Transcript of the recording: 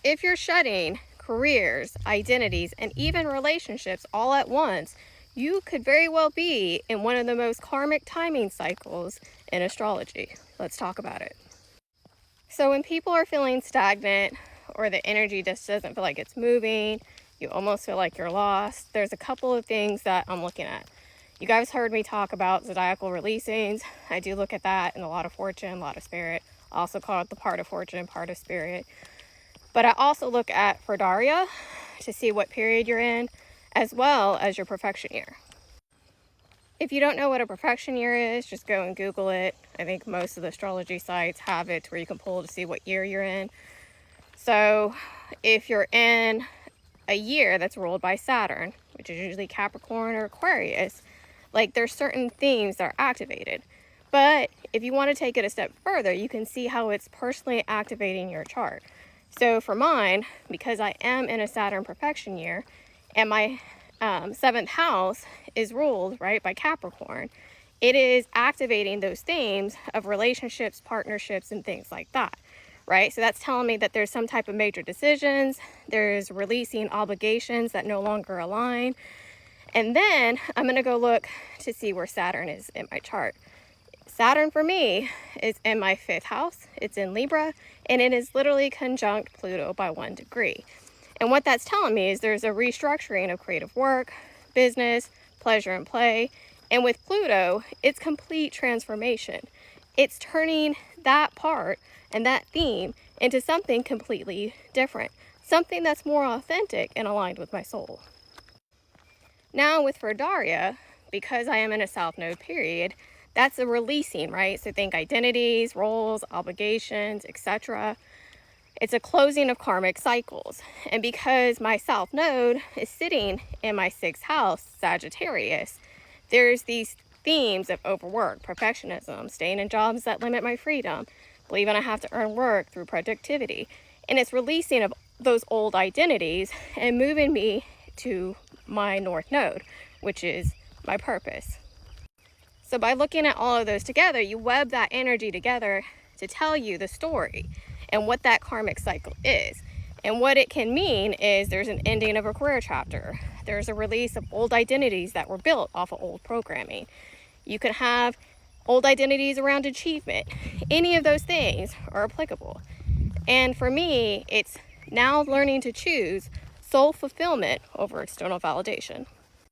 If you're shedding careers, identities, and even relationships all at once, you could very well be in one of the most karmic timing cycles in astrology. Let's talk about it. So when people are feeling stagnant or the energy just doesn't feel like it's moving, you almost feel like you're lost, there's a couple of things that I'm looking at. You guys heard me talk about zodiacal releasings. I do look at that in a lot of fortune, a lot of spirit. I also call it the part of fortune, part of spirit. But I also look at Daria to see what period you're in, as well as your perfection year. If you don't know what a perfection year is, just go and Google it. I think most of the astrology sites have it where you can pull to see what year you're in. So if you're in a year that's ruled by Saturn, which is usually Capricorn or Aquarius, like there's certain themes that are activated. But if you want to take it a step further, you can see how it's personally activating your chart. So for mine, because I am in a Saturn perfection year, and my 7th house is ruled, right, by Capricorn, it is activating those themes of relationships, partnerships, and things like that, right? So that's telling me that there's some type of major decisions, there's releasing obligations that no longer align. And then I'm going to go look to see where Saturn is in my chart. Saturn for me is in my 5th house, it's in Libra, and it is literally conjunct Pluto by 1 degree. And what that's telling me is there's a restructuring of creative work, business, pleasure and play. And with Pluto, it's complete transformation. It's turning that part and that theme into something completely different, something that's more authentic and aligned with my soul. Now with Daria, because I am in a South Node period, that's a releasing, right? So think identities, roles, obligations, etc. It's a closing of karmic cycles. And because my South Node is sitting in my 6th house, Sagittarius, there's these themes of overwork, perfectionism, staying in jobs that limit my freedom, believing I have to earn work through productivity. And it's releasing of those old identities and moving me to my North Node, which is my purpose. So by looking at all of those together, you web that energy together to tell you the story and what that karmic cycle is. And what it can mean is there's an ending of a career chapter. There's a release of old identities that were built off of old programming. You can have old identities around achievement. Any of those things are applicable. And for me, it's now learning to choose soul fulfillment over external validation.